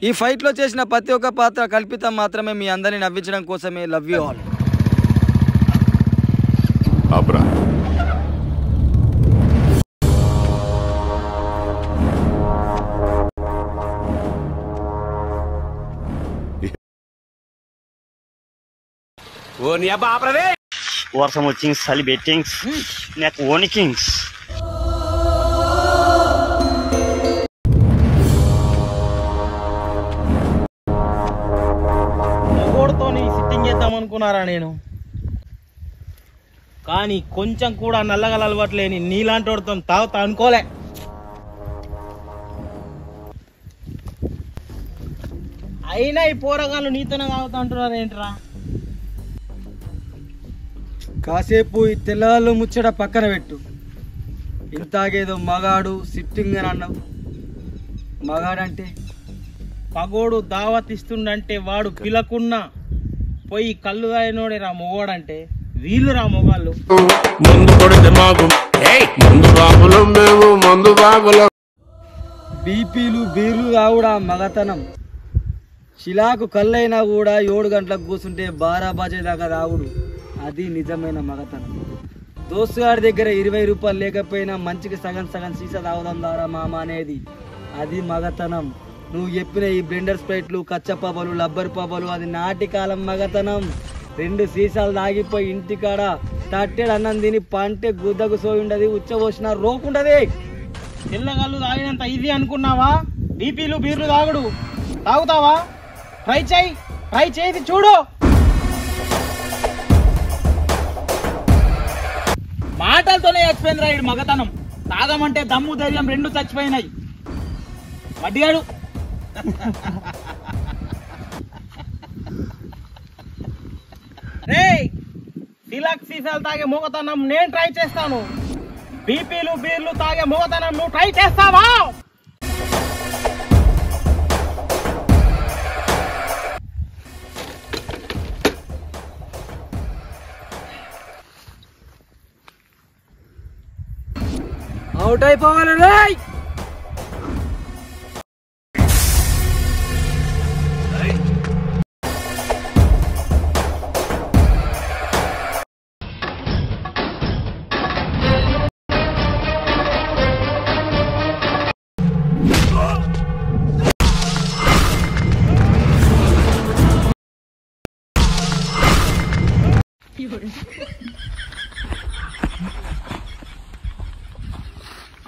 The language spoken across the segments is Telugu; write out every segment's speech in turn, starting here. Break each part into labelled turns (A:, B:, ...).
A: ఈ ఫైట్లో చేసిన ప్రతి ఒక్క పాత్ర కల్పితం మాత్రమే, మీ అందరిని నవ్వించడం కోసమే. Love you all.
B: వర్షం వచ్చింది, చలి బెట్టింగ్స్, నాకు ఓనికింగ్స్.
C: మొగోడుతో సిట్టింగ్ చేద్దాం అనుకున్నారా నేను, కానీ కొంచెం కూడా నల్లగల అలవాట్లేని నీలాంటి వాడితో తాగుతా అనుకోలే. అయినా ఈ పోరగాళ్ళు నీతోనే తాగుతా అంటున్నారు ఏంట్రా?
A: కాసేపు ఈ తెల్లవాళ్ళు ముచ్చట పక్కన పెట్టు. ఇంతాగేదో మగాడు సిట్టింగ్ అని అన్నావు. మగాడంటే
C: పగోడు దావత్ ఇస్తుండంటే వాడు పిలకున్నా పోయి కళ్ళు తాగినోడే రా మొగోడంటే. వీళ్ళు రా మొగాళ్ళు.
A: బీపీలు బీర్లు తాగుడా మగతనం. శిలాకు కళ్ళైనా కూడా 7 గంటలకు కూర్చుంటే 12 బజే దాకా తాగుడు, అది నిజమైన మగతనం. దోస్తుగాడి దగ్గర 20 రూపాయలు లేకపోయినా మంచికి సగం సగం సీసా తాగుదాం దారా మామ అనేది, అది మగతనం. నువ్వు చెప్పిన ఈ బ్లెండర్ స్ప్రైట్లు, కచ్చపబలు, లబ్బర్ పబలు, అది నాటి కాలం మగతనం. 2 సీసాలు తాగిపోయి ఇంటికాడ తట్టెడు అన్నం తిని పంటే గుద్దకు సోయుండది, ఉచ్చబోసిన రోకుండది.
C: తెల్లగల్లు తాగినంత ఇది అనుకున్నావా? బీపీలు బీర్లు తాగుడు తాగుతావా? ట్రై చేయి చూడు. మాటలతోనే చచ్చిపోయింది రాయుడు మగతనం. తాగమంటే దమ్ము ధైర్యం 2 చచ్చిపోయినాయి. వడ్డీగాడు రే సిలాక్ సీసాలు తాగే మోగతనం నేను ట్రై చేస్తాను. బీపీలు బీర్లు తాగే మోగతనం నువ్వు ట్రై చేస్తావా?
A: అవుట్ అయిపోవాలి రే.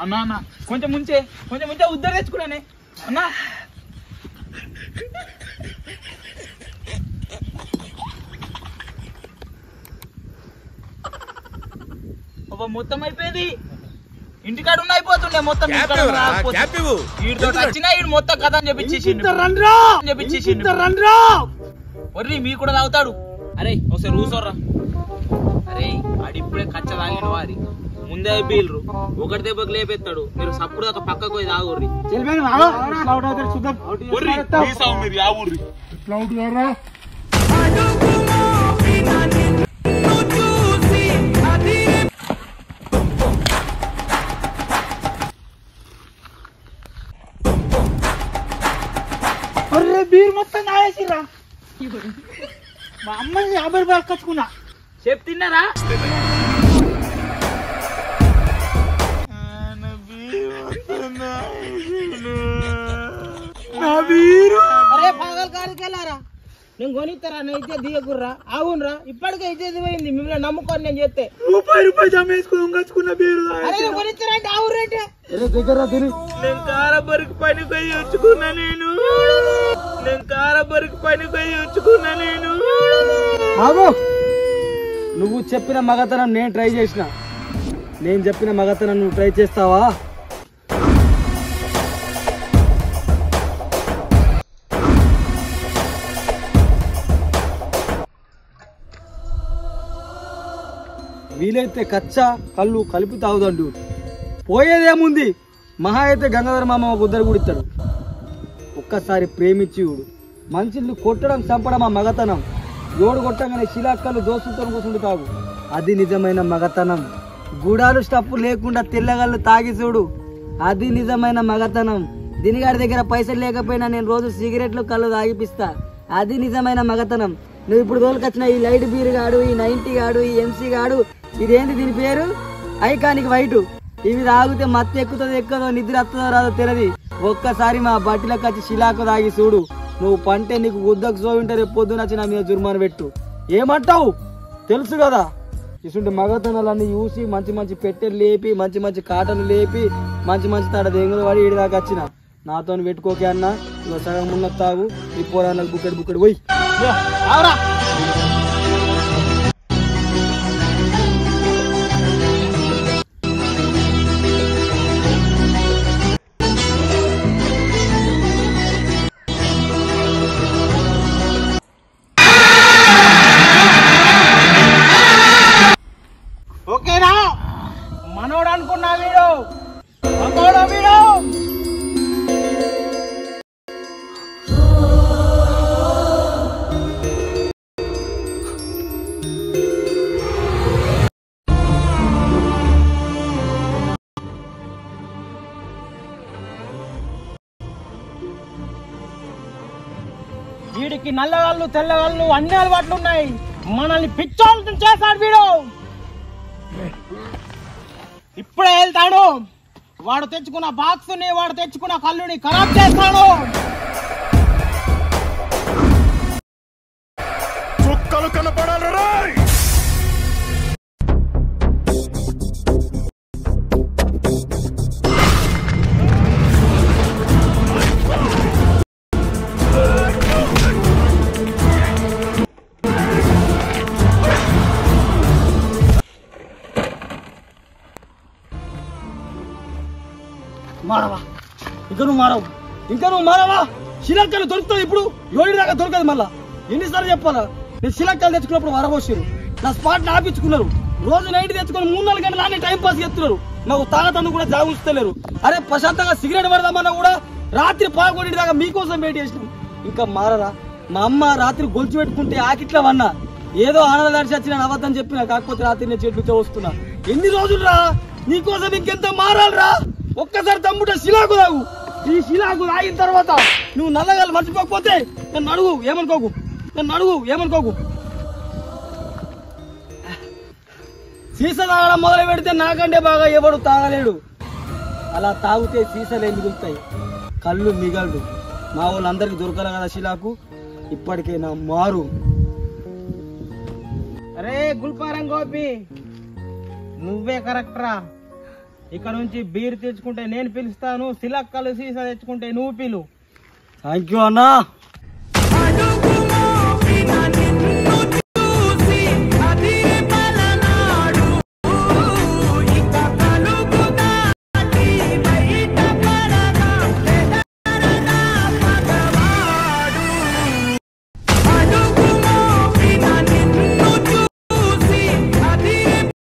C: అన్నా అన్న కొంచెం ముంచే ఉద్దర తెచ్చుకున్నానే అన్నా. మొత్తం అయిపోయింది. ఇంటికాడ ఉన్న అయిపోతుండే మొత్తం. వీడితో వచ్చినా వీడు మొత్తం కథ అని చెప్పించేసిండు. ఒర్రి మీ కూడా తాగుతాడు. అరే ఒకసారి కూర్చోర్రా. అరే ఆడిప్పుడే కచ్చ తాగిన వారి ముందే బీల్రు, ఒకటి దెబ్బకి లేపెత్తాడు. మీరు సప్పుడు ఒక పక్కకు పోయి తాగుర్రి. బీర్ మొత్తం తాగేసిరా. మా అమ్మని 50 రూపాయలు కచ్చుకున్నా. చెప్తున్నారా? అరే పాగల్ కారికెళ్ళారా, నేను కొనిస్తారా? నా ఇచ్చే దిగకుర్రా. అవునరా, ఇప్పటికే ఇచ్చేది పోయింది. మిమ్మల్ని నమ్ముకొని నేను చెప్తే రూపాయి జమేసుకున్న బీరు కొనిస్తారంటే ఆవురంటే నేను కారబరికి పని పోయి వచ్చుకున్నా.
A: నువ్వు చెప్పిన మగతనం నేను ట్రై చేసిన. నేను చెప్పిన మగతనం నువ్వు ట్రై చేస్తావా? వీలైతే కచ్చా కళ్ళు కలిపి తాగుదండు. పోయేదేముంది, మహా అయితే గంగాధర మామ ఒక ఉద్దరు గుడిస్తాడు. ఒక్కసారి ప్రేమించి మనుషుల్ని కొట్టడం చంపడం ఆ మగతనం. జోడు కొట్టగానే శిలాక్కలు దోస్తులతో కూర్చుంటూ తాగు, అది నిజమైన మగతనం. గుడాలు స్టప్పు లేకుండా తెల్లగళ్ళు తాగి చూడు, అది నిజమైన మగతనం. దీనిగాడి దగ్గర పైసలు లేకపోయినా నేను రోజు సిగరెట్లు కళ్ళు తాగిపిస్తా. అది నిజమైన మగతనం. నువ్వు ఇప్పుడు రోజుకొచ్చిన ఈ లైట్ బీర్ గాడు, ఈ 90 గాడు, ఈ MC గాడు, ఇదేంటి దీని పేరు ఐకానిక్ వైట్, ఇవి తాగితే మత్తు ఎక్కుతుందో ఎక్కదో నిద్ర వస్తుందో రాదో తెలియదు. ఒక్కసారి మా బట్టిలోకి వచ్చి శిలాకు తాగి చూడు. నువ్వు పంటే నీకు గుద్దకు సోవింటే రేపు పొద్దున వచ్చి నా మీద జుర్మాను పెట్టు. ఏమంటావు తెలుసు కదా. ఇటువంటి మగతనాలన్నీ చూసి మంచి మంచి పెట్టెలు లేపి, మంచి మంచి కాటలు లేపి, మంచి మంచి తాడ దెంగులు పడి ఈడి దాకా వచ్చిన. నాతో పెట్టుకోకే అన్న. ఇక సగం ఉన్న తాగు, ఈ పోరాళ్ళకి బుక్కడి పోయి
C: ఓకేనా? మనోడు అనుకున్నా వీడు వీడు వీడికి నల్లగాళ్ళు తెల్లగాళ్ళు అన్ని అలవాట్లు ఉన్నాయి. మనల్ని పిచ్చోళ్ళని చేశాడు వీడు. ఇప్పుడే వెళ్తాడు. వాడు తెచ్చుకున్న బాక్స్ని, వాడు తెచ్చుకున్న కళ్ళుని ఖరాబ్ చేస్తాడు.
B: చుక్కలు కనపడాలి రాయ్.
A: మారవా ఇంకా నువ్వు మారవా. శిలక్కలు దొరుకుతావు ఇప్పుడు, ఏడు దాకా దొరకదు. మళ్ళా ఎన్నిసార్లు చెప్పాలా? నేను శిలక్కలు తెచ్చుకున్నప్పుడు వరబోసారు, నా స్పాట్ ఆపించుకున్నారు. రోజు నైట్ తెచ్చుకొని 3-4 గంటలు అన్ని టైం పాస్ చేస్తున్నారు. మాకు తాగతను కూడా జాగుస్తలేరు. అరే ప్రశాంతంగా సిగరెట్ పడదామన్నా కూడా రాత్రి 11 దాకా మీకోసం వెయిట్ చేసినాం. ఇంకా మారరా. మా అమ్మ రాత్రి గొలుచు పెట్టుకుంటే ఆకిట్లా వన్నా ఏదో ఆనందదాడి వచ్చిన అవద్దని చెప్పిన. కాకపోతే రాత్రి నేను చెట్లు వస్తున్నా. ఎన్ని రోజులు రా నీకోసం ఇంకెంత మారాలరా. ఒక్కసారి తమ్ముట శిలాకు తాగు. ఈ శిలాకు తాగిన తర్వాత నువ్వు నల్లగాలు మర్చిపోకపోతే నన్ను అడుగు, ఏమనుకోకు. సీస తాగడం మొదలు పెడితే నాకంటే బాగా ఎవడు తాగలేడు. అలా తాగితే సీసలే మిగులుతాయి, కళ్ళు మిగలడు. మా వాళ్ళందరికీ దొరకాలి కదా శిలాకు. ఇప్పటికైనా మారు.
C: అరే గుల్పారం గోపి, నువ్వే కరెక్ట్ రా. ఇక్కడ నుంచి బీర్ తెచ్చుకుంటే నేను పిలుస్తాను, శిలక్కలు సీసా తెచ్చుకుంటే నువ్వు పిలు.
A: థ్యాంక్ యూ అన్నా.